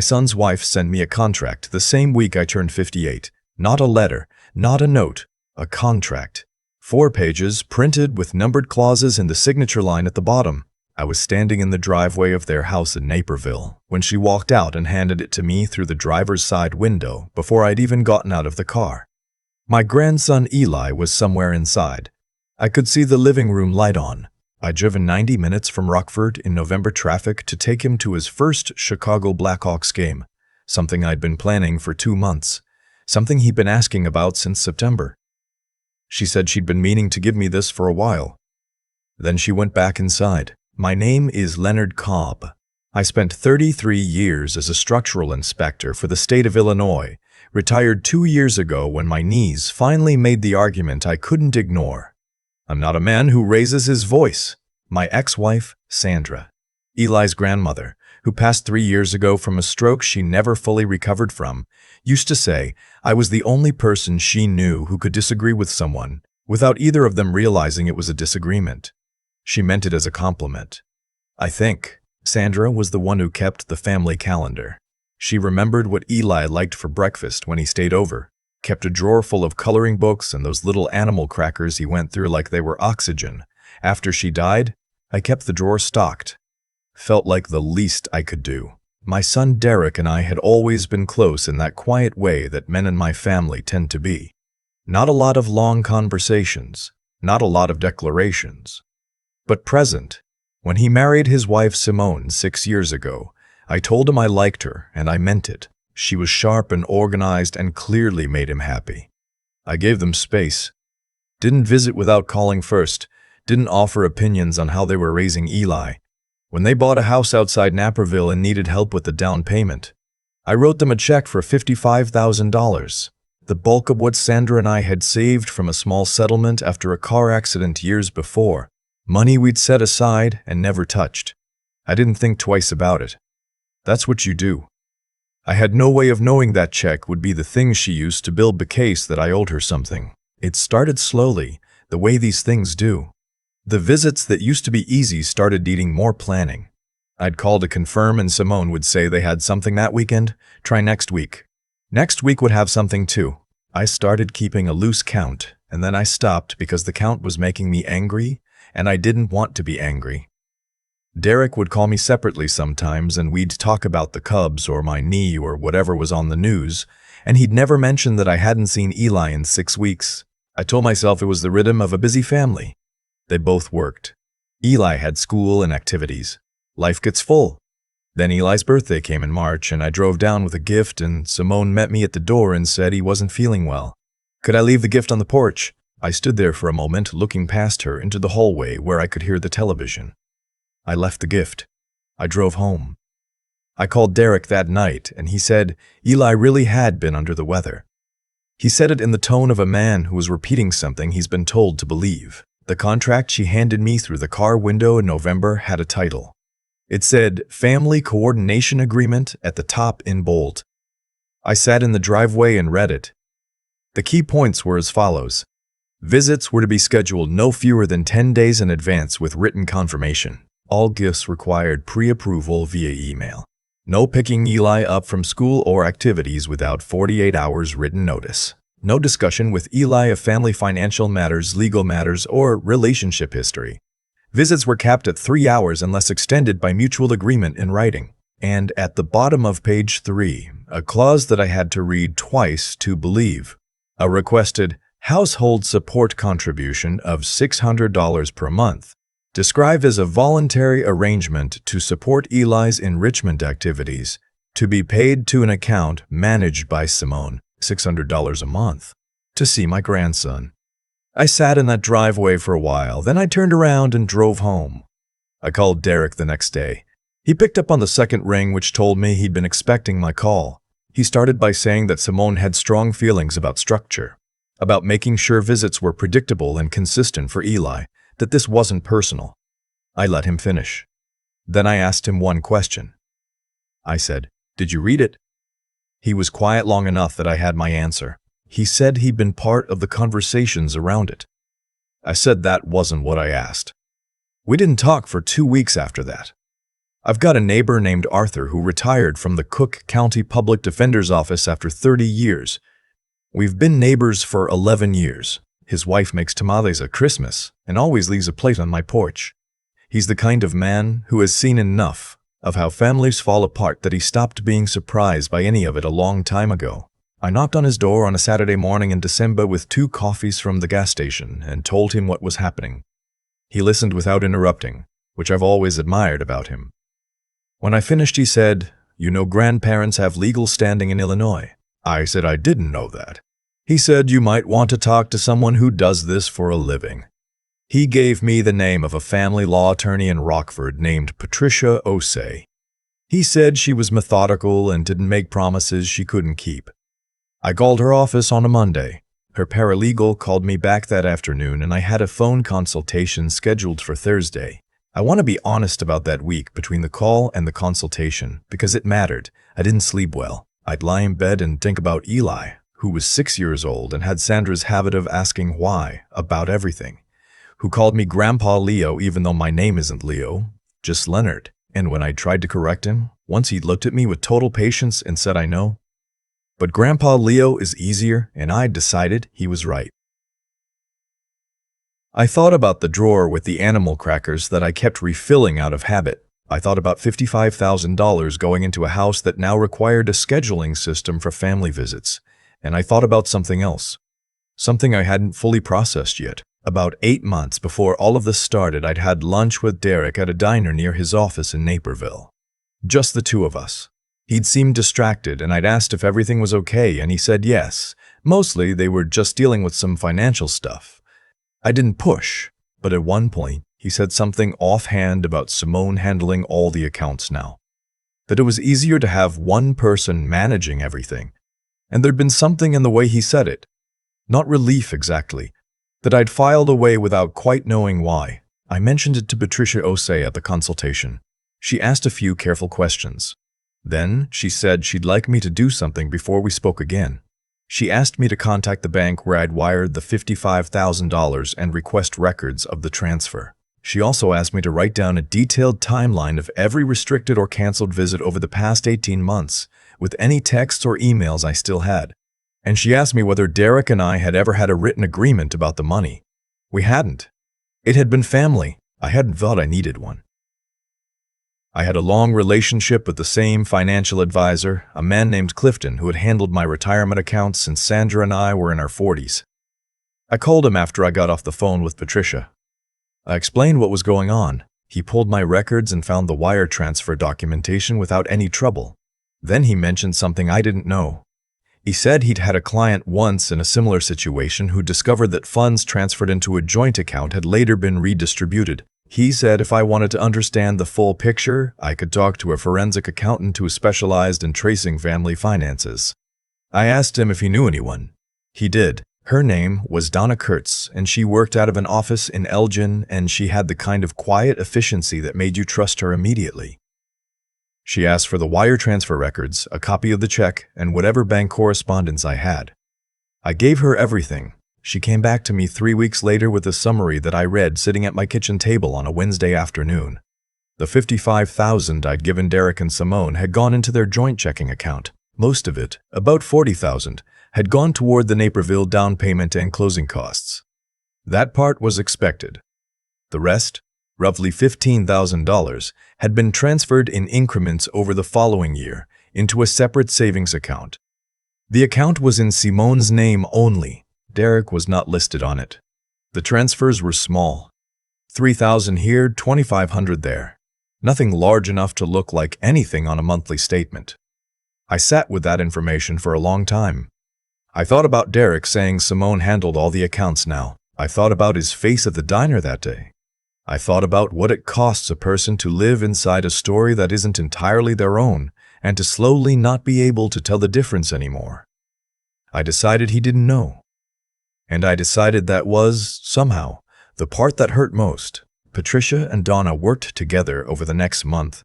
My son's wife sent me a contract the same week I turned 58. Not a letter, not a note, a contract. 4 pages, printed with numbered clauses in the signature line at the bottom. I was standing in the driveway of their house in Naperville when she walked out and handed it to me through the driver's side window before I'd even gotten out of the car. My grandson Eli was somewhere inside. I could see the living room light on. I'd driven 90 minutes from Rockford in November traffic to take him to his first Chicago Blackhawks game, something I'd been planning for 2 months, something he'd been asking about since September. She said she'd been meaning to give me this for a while. Then she went back inside. My name is Leonard Cobb. I spent 33 years as a structural inspector for the state of Illinois, retired 2 years ago when my knees finally made the argument I couldn't ignore. I'm not a man who raises his voice. My ex-wife, Sandra, Eli's grandmother, who passed 3 years ago from a stroke she never fully recovered from, used to say I was the only person she knew who could disagree with someone without either of them realizing it was a disagreement. She meant it as a compliment. I think Sandra was the one who kept the family calendar. She remembered what Eli liked for breakfast when he stayed over, kept a drawer full of coloring books and those little animal crackers he went through like they were oxygen. After she died, I kept the drawer stocked. Felt like the least I could do. My son Derek and I had always been close in that quiet way that men in my family tend to be. Not a lot of long conversations, not a lot of declarations. But present, when he married his wife Simone 6 years ago, I told him I liked her, and I meant it. She was sharp and organized and clearly made him happy. I gave them space. Didn't visit without calling first. Didn't offer opinions on how they were raising Eli. When they bought a house outside Naperville and needed help with the down payment, I wrote them a check for $55,000, the bulk of what Sandra and I had saved from a small settlement after a car accident years before, money we'd set aside and never touched. I didn't think twice about it. That's what you do. I had no way of knowing that check would be the thing she used to build the case that I owed her something. It started slowly, the way these things do. The visits that used to be easy started needing more planning. I'd call to confirm and Simone would say they had something that weekend. Try next week. Next week would have something too. I started keeping a loose count, and then I stopped because the count was making me angry, and I didn't want to be angry. Derek would call me separately sometimes, and we'd talk about the Cubs or my knee or whatever was on the news, and he'd never mention that I hadn't seen Eli in 6 weeks. I told myself it was the rhythm of a busy family. They both worked. Eli had school and activities. Life gets full. Then Eli's birthday came in March, and I drove down with a gift, and Simone met me at the door and said he wasn't feeling well. Could I leave the gift on the porch? I stood there for a moment, looking past her into the hallway where I could hear the television. I left the gift. I drove home. I called Derek that night, and he said Eli really had been under the weather. He said it in the tone of a man who was repeating something he's been told to believe. The contract she handed me through the car window in November had a title. It said Family Coordination Agreement at the top in bold. I sat in the driveway and read it. The key points were as follows. Visits were to be scheduled no fewer than 10 days in advance with written confirmation. All gifts required pre-approval via email. No picking Eli up from school or activities without 48 hours written notice. No discussion with Eli of family financial matters, legal matters, or relationship history. Visits were capped at 3 hours unless extended by mutual agreement in writing. And at the bottom of page 3, a clause that I had to read twice to believe. A requested household support contribution of $600 per month. Described as a voluntary arrangement to support Eli's enrichment activities, to be paid to an account managed by Simone, $600 a month, to see my grandson. I sat in that driveway for a while, then I turned around and drove home. I called Derek the next day. He picked up on the second ring, which told me he'd been expecting my call. He started by saying that Simone had strong feelings about structure, about making sure visits were predictable and consistent for Eli, that this wasn't personal. I let him finish. Then I asked him one question. I said, "Did you read it?" He was quiet long enough that I had my answer. He said he'd been part of the conversations around it. I said that wasn't what I asked. We didn't talk for 2 weeks after that. I've got a neighbor named Arthur who retired from the Cook County Public Defender's Office after 30 years. We've been neighbors for 11 years. His wife makes tamales at Christmas and always leaves a plate on my porch. He's the kind of man who has seen enough of how families fall apart that he stopped being surprised by any of it a long time ago. I knocked on his door on a Saturday morning in December with 2 coffees from the gas station and told him what was happening. He listened without interrupting, which I've always admired about him. When I finished, he said, "You know, grandparents have legal standing in Illinois." I said I didn't know that. He said, "You might want to talk to someone who does this for a living." He gave me the name of a family law attorney in Rockford named Patricia Osei. He said she was methodical and didn't make promises she couldn't keep. I called her office on a Monday. Her paralegal called me back that afternoon and I had a phone consultation scheduled for Thursday. I want to be honest about that week between the call and the consultation because it mattered. I didn't sleep well. I'd lie in bed and think about Eli, who was 6 years old and had Sandra's habit of asking why about everything, who called me Grandpa Leo even though my name isn't Leo, just Leonard. And when I tried to correct him, once he looked at me with total patience and said I know. But Grandpa Leo is easier, and I decided he was right. I thought about the drawer with the animal crackers that I kept refilling out of habit. I thought about $55,000 going into a house that now required a scheduling system for family visits. And I thought about something else. Something I hadn't fully processed yet. About 8 months before all of this started, I'd had lunch with Derek at a diner near his office in Naperville. Just the 2 of us. He'd seemed distracted, and I'd asked if everything was okay, and he said yes. Mostly, they were just dealing with some financial stuff. I didn't push, but at one point, he said something offhand about Simone handling all the accounts now. That it was easier to have one person managing everything. And there'd been something in the way he said it. Not relief exactly. That I'd filed away without quite knowing why. I mentioned it to Patricia Osei at the consultation. She asked a few careful questions. Then she said she'd like me to do something before we spoke again. She asked me to contact the bank where I'd wired the $55,000 and request records of the transfer. She also asked me to write down a detailed timeline of every restricted or canceled visit over the past 18 months, with any texts or emails I still had. And she asked me whether Derek and I had ever had a written agreement about the money. We hadn't. It had been family. I hadn't thought I needed one. I had a long relationship with the same financial advisor, a man named Clifton, who had handled my retirement accounts since Sandra and I were in our 40s. I called him after I got off the phone with Patricia. I explained what was going on. He pulled my records and found the wire transfer documentation without any trouble. Then he mentioned something I didn't know. He said he'd had a client once in a similar situation who discovered that funds transferred into a joint account had later been redistributed. He said if I wanted to understand the full picture, I could talk to a forensic accountant who specialized in tracing family finances. I asked him if he knew anyone. He did. Her name was Donna Kurtz, and she worked out of an office in Elgin, and she had the kind of quiet efficiency that made you trust her immediately. She asked for the wire transfer records, a copy of the check, and whatever bank correspondence I had. I gave her everything. She came back to me 3 weeks later with a summary that I read sitting at my kitchen table on a Wednesday afternoon. The $55,000 I'd given Derek and Simone had gone into their joint checking account. Most of it, about $40,000, had gone toward the Naperville down payment and closing costs. That part was expected. The rest, roughly $15,000, had been transferred in increments over the following year into a separate savings account. The account was in Simone's name only. Derek was not listed on it. The transfers were small. $3,000 here, $2,500 there. Nothing large enough to look like anything on a monthly statement. I sat with that information for a long time. I thought about Derek saying Simone handled all the accounts now. I thought about his face at the diner that day. I thought about what it costs a person to live inside a story that isn't entirely their own and to slowly not be able to tell the difference anymore. I decided he didn't know. And I decided that was, somehow, the part that hurt most. Patricia and Donna worked together over the next month.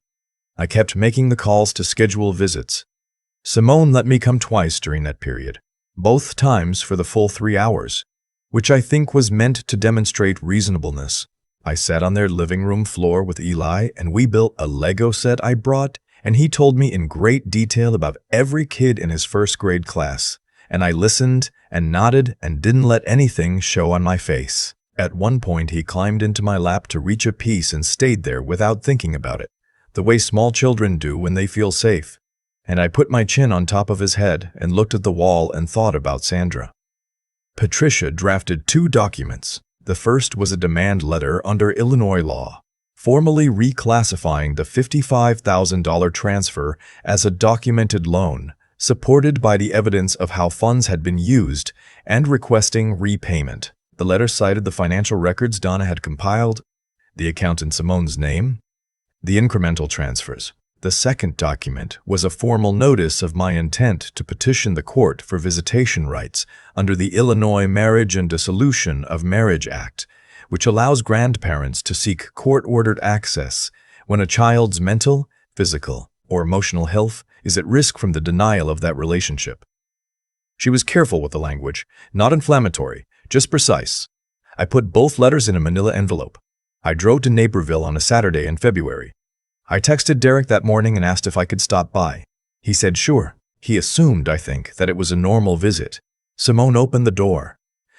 I kept making the calls to schedule visits. Simone let me come twice during that period, both times for the full 3 hours, which I think was meant to demonstrate reasonableness. I sat on their living room floor with Eli, and we built a Lego set I brought, and he told me in great detail about every kid in his first grade class. And I listened and nodded and didn't let anything show on my face. At one point, he climbed into my lap to reach a piece and stayed there without thinking about it, the way small children do when they feel safe. And I put my chin on top of his head and looked at the wall and thought about Sandra. Patricia drafted 2 documents. The first was a demand letter under Illinois law, formally reclassifying the $55,000 transfer as a documented loan, supported by the evidence of how funds had been used, and requesting repayment. The letter cited the financial records Donna had compiled, the account in Simone's name, the incremental transfers. The second document was a formal notice of my intent to petition the court for visitation rights under the Illinois Marriage and Dissolution of Marriage Act, which allows grandparents to seek court-ordered access when a child's mental, physical, or emotional health is at risk from the denial of that relationship. She was careful with the language, not inflammatory, just precise. I put both letters in a manila envelope. I drove to Naperville on a Saturday in February. I texted Derek that morning and asked if I could stop by. He said sure. He assumed, I think, that it was a normal visit. Simone opened the door.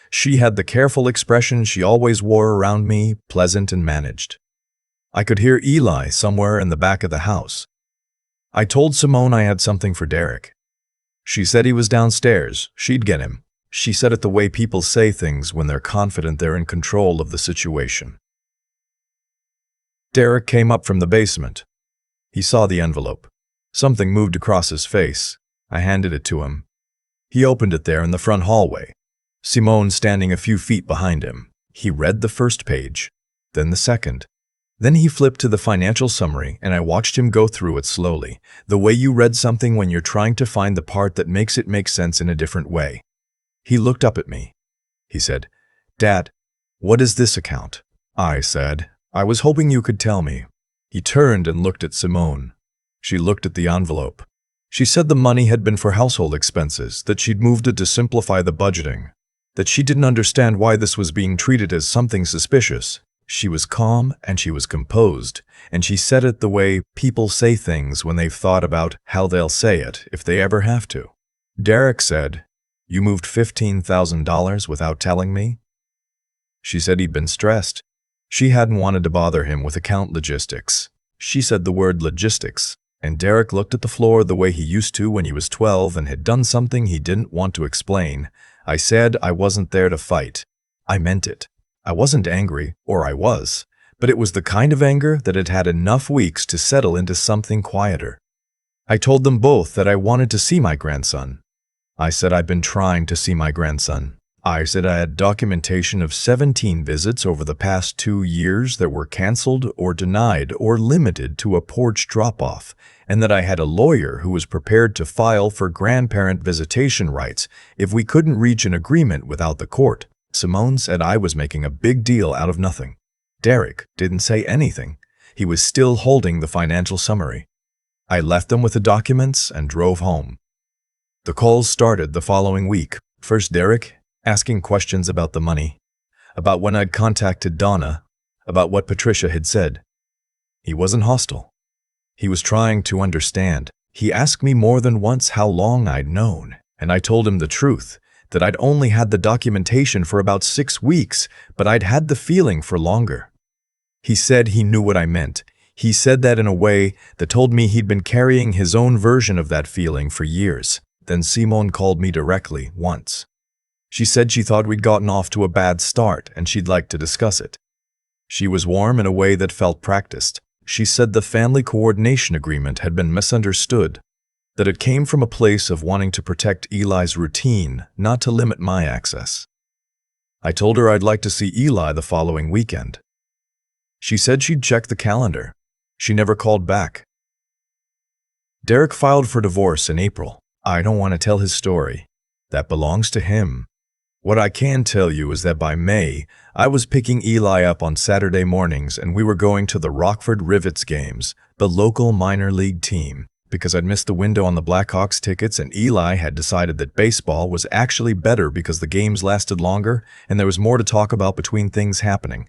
She had the careful expression she always wore around me, pleasant and managed. I could hear Eli somewhere in the back of the house. I told Simone I had something for Derek. She said he was downstairs. She'd get him. She said it the way people say things when they're confident they're in control of the situation. Derek came up from the basement. He saw the envelope. Something moved across his face. I handed it to him. He opened it there in the front hallway. Simone standing a few feet behind him. He read the first page, then the second. Then he flipped to the financial summary, and I watched him go through it slowly, the way you read something when you're trying to find the part that makes it make sense in a different way. He looked up at me. He said, "Dad, what is this account?" I said, "I was hoping you could tell me." He turned and looked at Simone. She looked at the envelope. She said the money had been for household expenses, that she'd moved it to simplify the budgeting, that she didn't understand why this was being treated as something suspicious. She was calm and she was composed, and she said it the way people say things when they've thought about how they'll say it if they ever have to. Derek said, "You moved $15,000 without telling me?" She said he'd been stressed. She hadn't wanted to bother him with account logistics. She said the word logistics, and Derek looked at the floor the way he used to when he was 12 and had done something he didn't want to explain. I said I wasn't there to fight. I meant it. I wasn't angry, or I was, but it was the kind of anger that had had enough weeks to settle into something quieter. I told them both that I wanted to see my grandson. I said I'd been trying to see my grandson. I said I had documentation of 17 visits over the past 2 years that were canceled or denied or limited to a porch drop-off, and that I had a lawyer who was prepared to file for grandparent visitation rights if we couldn't reach an agreement without the court. Simone said I was making a big deal out of nothing. Derek didn't say anything. He was still holding the financial summary. I left them with the documents and drove home. The calls started the following week. First Derek, asking questions about the money, about when I'd contacted Donna, about what Patricia had said. He wasn't hostile. He was trying to understand. He asked me more than once how long I'd known, and I told him the truth, that I'd only had the documentation for about 6 weeks, but I'd had the feeling for longer. He said he knew what I meant. He said that in a way that told me he'd been carrying his own version of that feeling for years. Then Simone called me directly once. She said she thought we'd gotten off to a bad start and she'd like to discuss it. She was warm in a way that felt practiced. She said the family coordination agreement had been misunderstood, that it came from a place of wanting to protect Eli's routine, not to limit my access. I told her I'd like to see Eli the following weekend. She said she'd check the calendar. She never called back. Derek filed for divorce in April. I don't want to tell his story. That belongs to him. What I can tell you is that by May, I was picking Eli up on Saturday mornings and we were going to the Rockford Rivets games, the local minor league team, because I'd missed the window on the Blackhawks tickets and Eli had decided that baseball was actually better because the games lasted longer and there was more to talk about between things happening.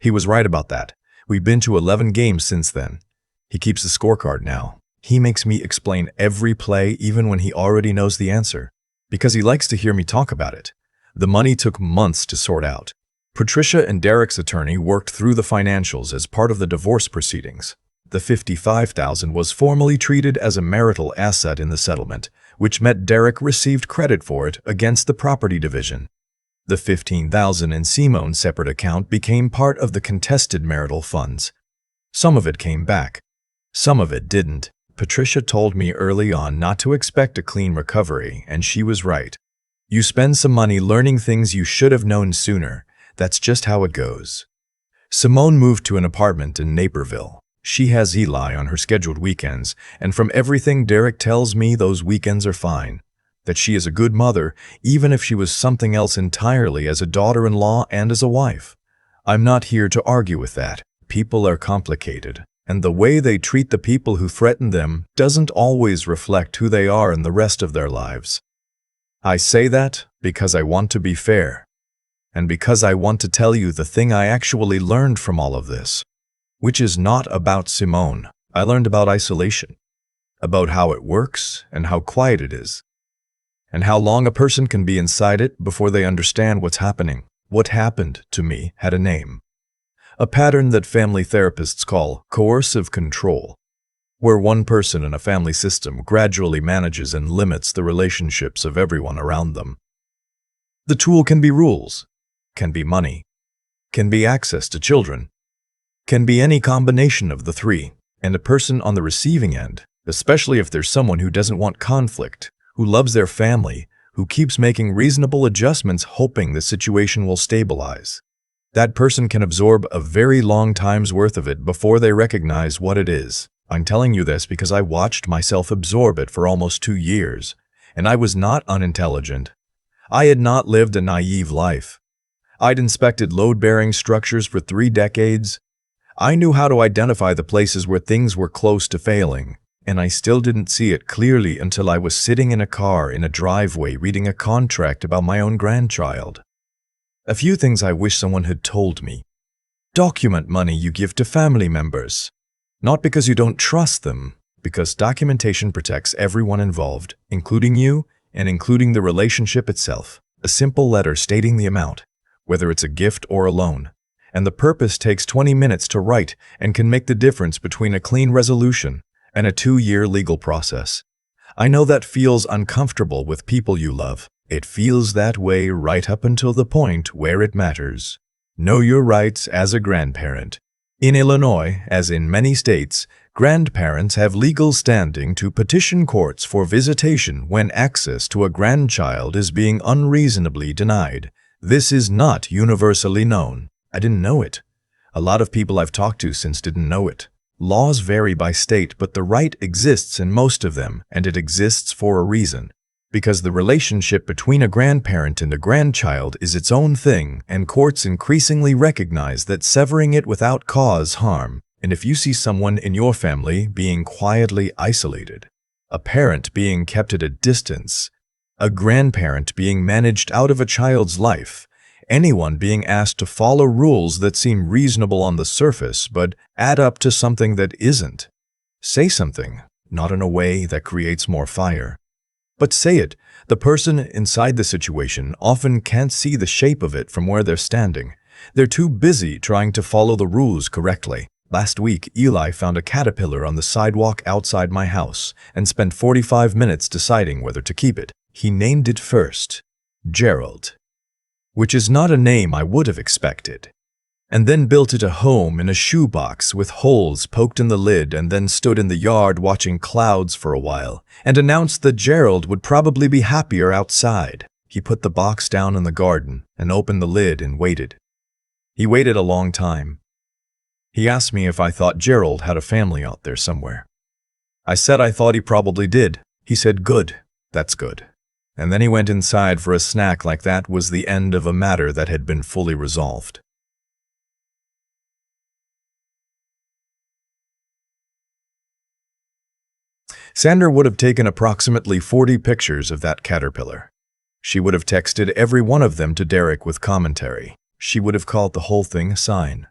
He was right about that. We've been to 11 games since then. He keeps the scorecard now. He makes me explain every play even when he already knows the answer, because he likes to hear me talk about it. The money took months to sort out. Patricia and Derek's attorney worked through the financials as part of the divorce proceedings. The $55,000 was formally treated as a marital asset in the settlement, which meant Derek received credit for it against the property division. The $15,000 in Simone's separate account became part of the contested marital funds. Some of it came back. Some of it didn't. Patricia told me early on not to expect a clean recovery, and she was right. You spend some money learning things you should have known sooner. That's just how it goes. Simone moved to an apartment in Naperville. She has Eli on her scheduled weekends, and from everything Derek tells me, those weekends are fine. That she is a good mother, even if she was something else entirely as a daughter-in-law and as a wife. I'm not here to argue with that. People are complicated, and the way they treat the people who threaten them doesn't always reflect who they are in the rest of their lives. I say that because I want to be fair, and because I want to tell you the thing I actually learned from all of this, which is not about Simone. I learned about isolation, about how it works and how quiet it is, and how long a person can be inside it before they understand what's happening. What happened to me had a name. A pattern that family therapists call coercive control, where one person in a family system gradually manages and limits the relationships of everyone around them. The tool can be rules, can be money, can be access to children, can be any combination of the three, and a person on the receiving end, especially if there's someone who doesn't want conflict, who loves their family, who keeps making reasonable adjustments hoping the situation will stabilize. That person can absorb a very long time's worth of it before they recognize what it is. I'm telling you this because I watched myself absorb it for almost 2 years, and I was not unintelligent. I had not lived a naive life. I'd inspected load-bearing structures for 3 decades. I knew how to identify the places where things were close to failing, and I still didn't see it clearly until I was sitting in a car in a driveway reading a contract about my own grandchild. A few things I wish someone had told me. Document money you give to family members. Not because you don't trust them, because documentation protects everyone involved, including you and including the relationship itself. A simple letter stating the amount, whether it's a gift or a loan, and the purpose takes 20 minutes to write and can make the difference between a clean resolution and a 2-year legal process. I know that feels uncomfortable with people you love. It feels that way right up until the point where it matters. Know your rights as a grandparent. In Illinois, as in many states, grandparents have legal standing to petition courts for visitation when access to a grandchild is being unreasonably denied. This is not universally known. I didn't know it. A lot of people I've talked to since didn't know it. Laws vary by state, but the right exists in most of them, and it exists for a reason. Because the relationship between a grandparent and a grandchild is its own thing, and courts increasingly recognize that severing it without cause harm. And if you see someone in your family being quietly isolated, a parent being kept at a distance, a grandparent being managed out of a child's life, anyone being asked to follow rules that seem reasonable on the surface but add up to something that isn't, say something, not in a way that creates more fire. But say it. The person inside the situation often can't see the shape of it from where they're standing. They're too busy trying to follow the rules correctly. Last week, Eli found a caterpillar on the sidewalk outside my house and spent 45 minutes deciding whether to keep it. He named it first, Gerald, which is not a name I would have expected, and then built it a home in a shoebox with holes poked in the lid, and then stood in the yard watching clouds for a while and announced that Gerald would probably be happier outside. He put the box down in the garden and opened the lid and waited. He waited a long time. He asked me if I thought Gerald had a family out there somewhere. I said I thought he probably did. He said, "Good, that's good." And then he went inside for a snack like that was the end of a matter that had been fully resolved. Sandra would have taken approximately 40 pictures of that caterpillar. She would have texted every one of them to Derek with commentary. She would have called the whole thing a sign.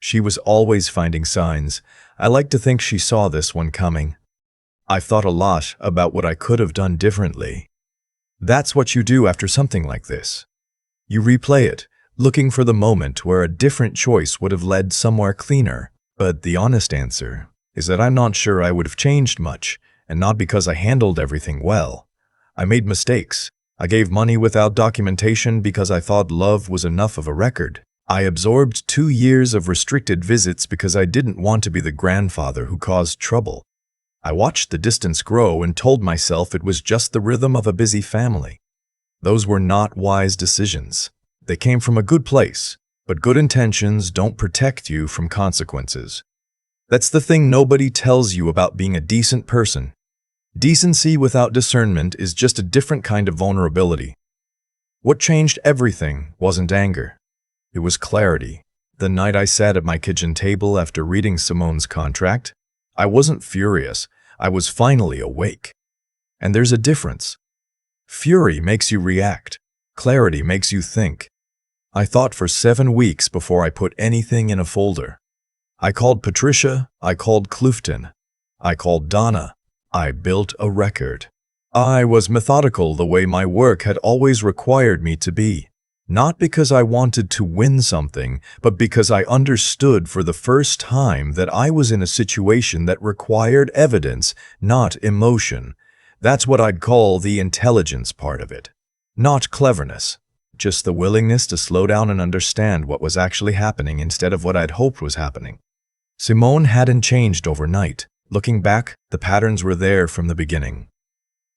She was always finding signs. I like to think she saw this one coming. I've thought a lot about what I could have done differently. That's what you do after something like this. You replay it, looking for the moment where a different choice would have led somewhere cleaner. But the honest answer is that I'm not sure I would have changed much, and not because I handled everything well. I made mistakes. I gave money without documentation because I thought love was enough of a record. I absorbed 2 years of restricted visits because I didn't want to be the grandfather who caused trouble. I watched the distance grow and told myself it was just the rhythm of a busy family. Those were not wise decisions. They came from a good place, but good intentions don't protect you from consequences. That's the thing nobody tells you about being a decent person. Decency without discernment is just a different kind of vulnerability. What changed everything wasn't anger. It was clarity. The night I sat at my kitchen table after reading Simone's contract, I wasn't furious. I was finally awake. And there's a difference. Fury makes you react. Clarity makes you think. I thought for 7 weeks before I put anything in a folder. I called Patricia. I called Clifton. I called Donna. I built a record. I was methodical the way my work had always required me to be. Not because I wanted to win something, but because I understood for the first time that I was in a situation that required evidence, not emotion. That's what I'd call the intelligence part of it. Not cleverness, just the willingness to slow down and understand what was actually happening instead of what I'd hoped was happening. Simone hadn't changed overnight. Looking back, the patterns were there from the beginning.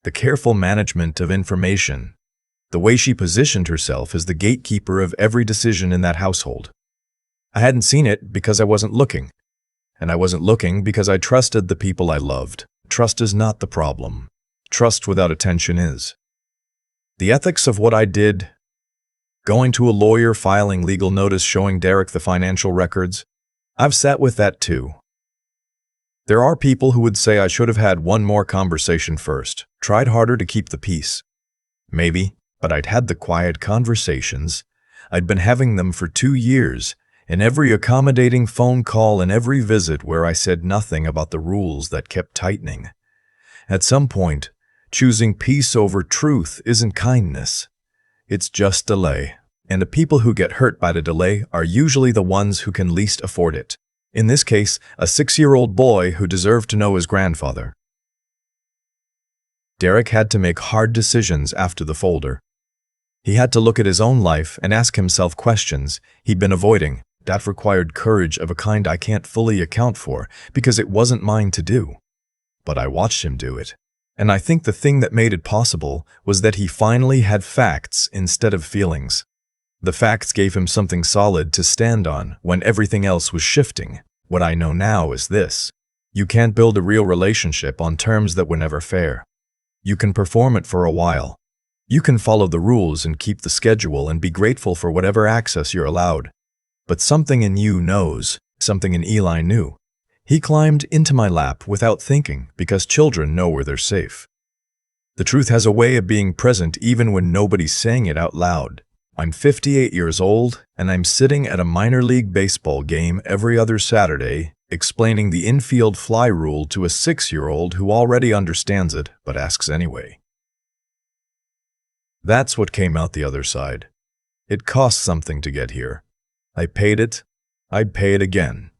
The careful management of information, the way she positioned herself as the gatekeeper of every decision in that household. I hadn't seen it because I wasn't looking. And I wasn't looking because I trusted the people I loved. Trust is not the problem. Trust without attention is. The ethics of what I did, going to a lawyer, filing legal notice showing Derek the financial records, I've sat with that too. There are people who would say I should have had one more conversation first, tried harder to keep the peace. Maybe, but I'd had the quiet conversations. I'd been having them for 2 years, in every accommodating phone call and every visit where I said nothing about the rules that kept tightening. At some point, choosing peace over truth isn't kindness. It's just delay, and the people who get hurt by the delay are usually the ones who can least afford it. In this case, a 6-year-old boy who deserved to know his grandfather. Derek had to make hard decisions after the folder. He had to look at his own life and ask himself questions he'd been avoiding. That required courage of a kind I can't fully account for because it wasn't mine to do. But I watched him do it. And I think the thing that made it possible was that he finally had facts instead of feelings. The facts gave him something solid to stand on when everything else was shifting. What I know now is this. You can't build a real relationship on terms that were never fair. You can perform it for a while. You can follow the rules and keep the schedule and be grateful for whatever access you're allowed. But something in you knows, something in Eli knew. He climbed into my lap without thinking because children know where they're safe. The truth has a way of being present even when nobody's saying it out loud. I'm 58 years old, and I'm sitting at a minor league baseball game every other Saturday, explaining the infield fly rule to a 6-year-old who already understands it, but asks anyway. That's what came out the other side. It cost something to get here. I paid it. I'd pay it again.